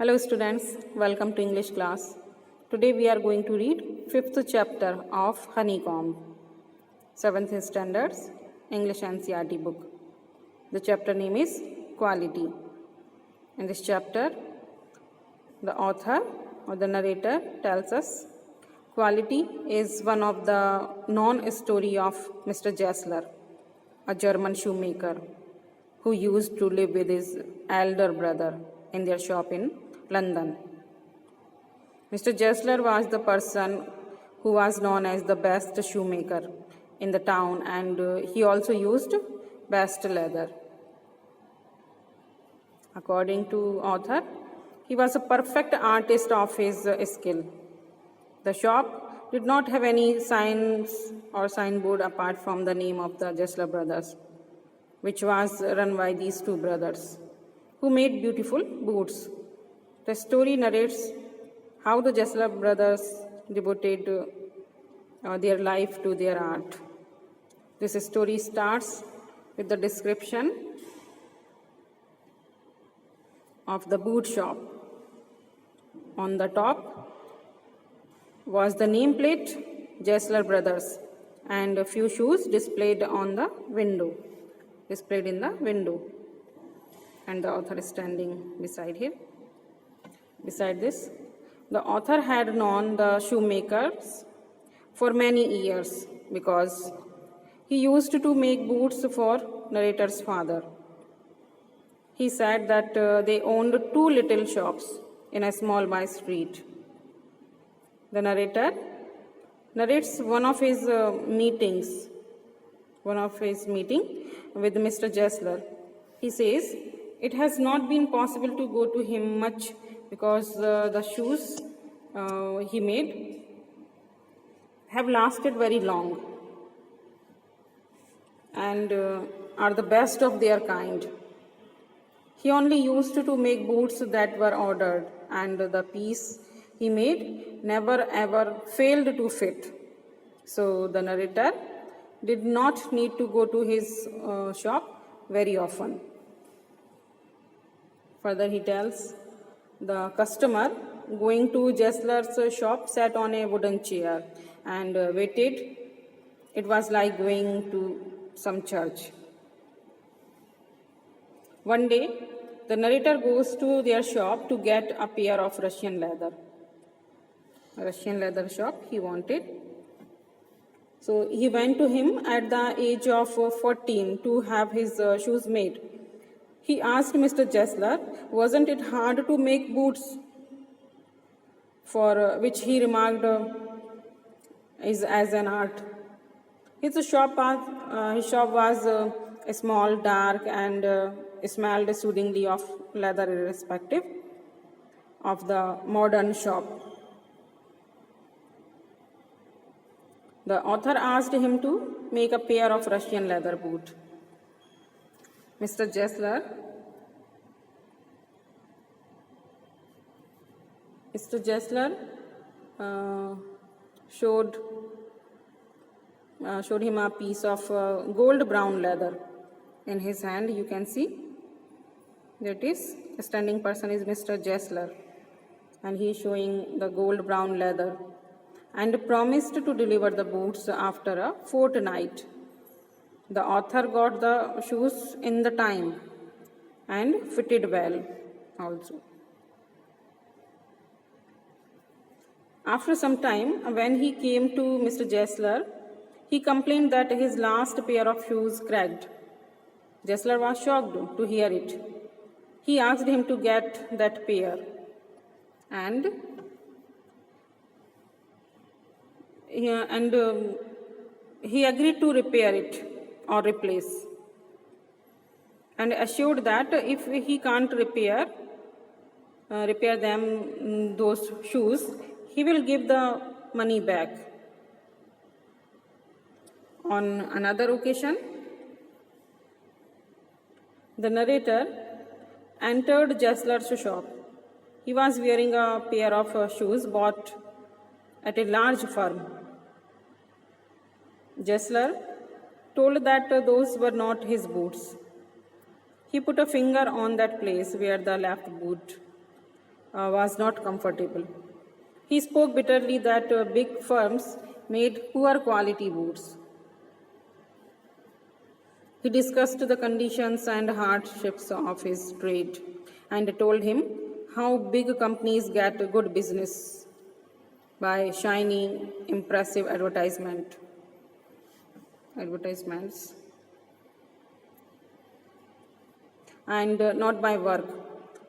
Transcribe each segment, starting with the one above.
Hello students, welcome to English class. Today we are going to read 5th chapter of Honeycomb, 7th standards English NCERT book. The chapter name is Quality. In this chapter, the author or the narrator tells us quality is one of the known story of Mr. Gessler, a German shoemaker who used to live with his elder brother in their shop in London. Mr. Gessler was the person who was known as the best shoemaker in the town, and he also used best leather. According to author, he was a perfect artist of his skill. The shop did not have any signs or signboard apart from the name of the Gessler brothers, which was run by these two brothers, who made beautiful boots. The story narrates how the Gessler brothers devoted their life to their art. This story starts with the description of the boot shop. On the top was the nameplate Gessler Brothers and a few shoes displayed in the window. And the author is standing beside this. The author had known the shoemakers for many years because he used to make boots for narrator's father. He said that they owned two little shops in a small by street. The narrator narrates one of his meeting with Mr. Gessler. He says, it has not been possible to go to him much because the shoes he made have lasted very long and are the best of their kind. He only used to make boots that were ordered, and the piece he made never ever failed to fit. So the narrator did not need to go to his shop very often. Further, he tells, the customer going to Gessler's shop sat on a wooden chair and waited. It was like going to some church. One day, the narrator goes to their shop to get a pair of Russian leather. A Russian leather shop he wanted. So he went to him at the age of 14 to have his shoes made. He asked Mr. Gessler, wasn't it hard to make boots? For which he remarked is as an art. His shop was small, dark, and smelled soothingly of leather, irrespective of the modern shop. The author asked him to make a pair of Russian leather boot. Mr. Gessler showed him a piece of gold brown leather in his hand. You can see that is the standing person is Mr. Gessler, and he is showing the gold brown leather and promised to deliver the boots after a fortnight. The author got the shoes in the time and fitted well also. After some time, when he came to Mr. Gessler, he complained that his last pair of shoes cracked. Gessler was shocked to hear it. He asked him to get that pair, and he agreed to repair it or replace, and assured that if he can't repair them, those shoes, he will give the money back. On another occasion, the narrator entered Gessler's shop. He was wearing a pair of shoes bought at a large firm. Gessler told that those were not his boots. He put a finger on that place where the left boot was not comfortable. He spoke bitterly that big firms made poor quality boots. He discussed the conditions and hardships of his trade and told him how big companies get good business by shiny, impressive advertisements, and not by work.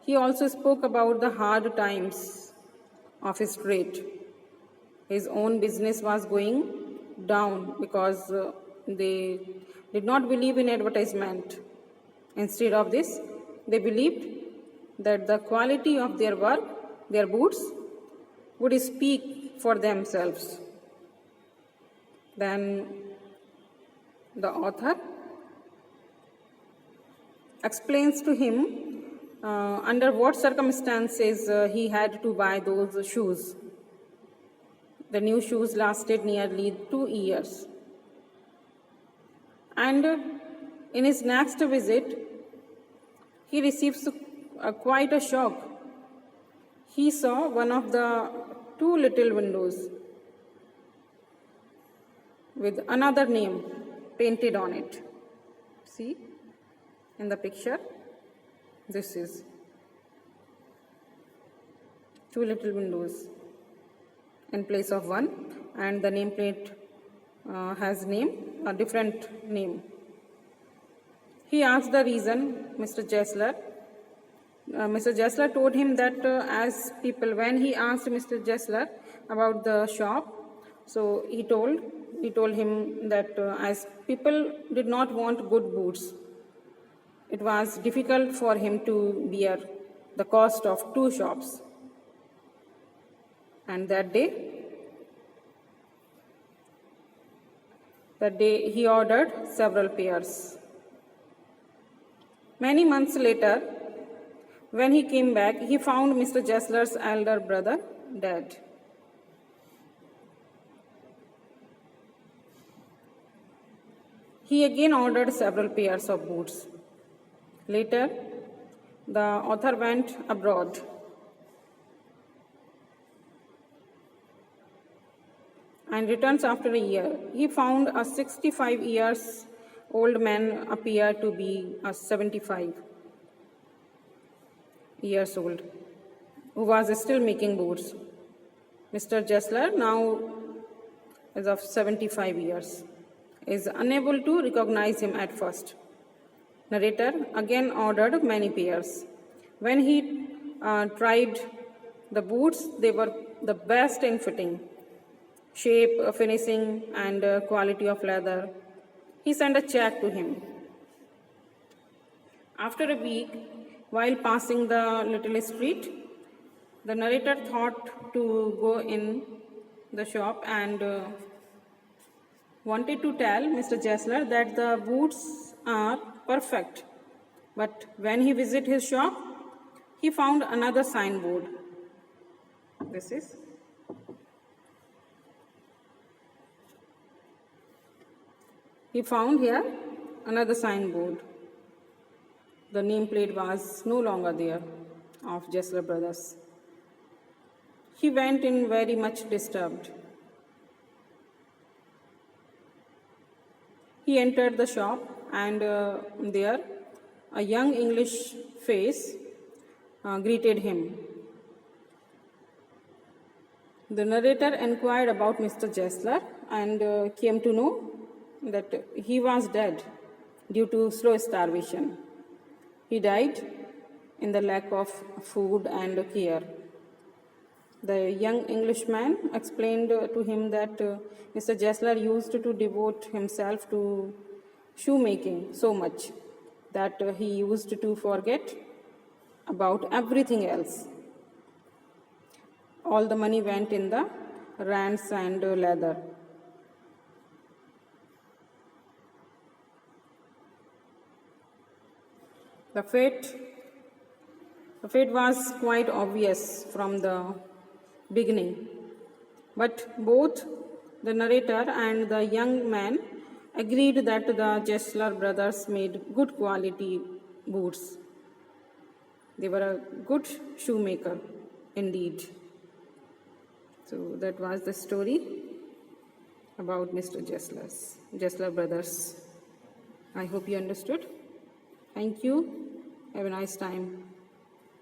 He also spoke about the hard times of his trade. His own business was going down because they did not believe in advertisement. Instead of this, they believed that the quality of their work, their boots, would speak for themselves. Then the author explains to him under what circumstances he had to buy those shoes. The new shoes lasted nearly 2 years. And in his next visit, he receives quite a shock. He saw one of the 2 little windows with another name painted on it. See in the picture, this is 2 little windows in place of one, and the nameplate has a different name. He asked the reason Mr. Jessler. Mr. Jessler told him that when he asked Mr. Jessler about the shop, so he told him that as people did not want good boots, it was difficult for him to bear the cost of 2 shops. And that day he ordered several pairs. Many months later, when he came back, he found Mr. Jessler's elder brother dead. He again ordered several pairs of boots. Later, the author went abroad. And returns after a year. He found a 65 years old man appear to be a 75 years old, who was still making boots. Mr. Jessler, now is of 75 years, is unable to recognize him at first. Narrator again ordered many pairs. When he tried the boots, they were the best in fitting, shape, finishing, and quality of leather. He sent a check to him. After a week, while passing the little street, the narrator thought to go in the shop and wanted to tell Mr. Jessler that the boots are perfect. But when he visited his shop, he found another signboard. This is. He found here another signboard. The nameplate was no longer there of Jessler Brothers. He went in very much disturbed. He entered the shop, and there a young English face greeted him. The narrator inquired about Mr. Jessler and came to know that he was dead due to slow starvation. He died in the lack of food and care. The young Englishman explained to him that Mr. Jessler used to devote himself to shoemaking so much that he used to forget about everything else. All the money went in the rands and leather. The fate was quite obvious from the beginning, but both the narrator and the young man agreed that the Jessler brothers made good quality boots. They were a good shoemaker. indeed. So that was the story about Mr. Jessler brothers. I hope you understood. Thank you. Have a nice time.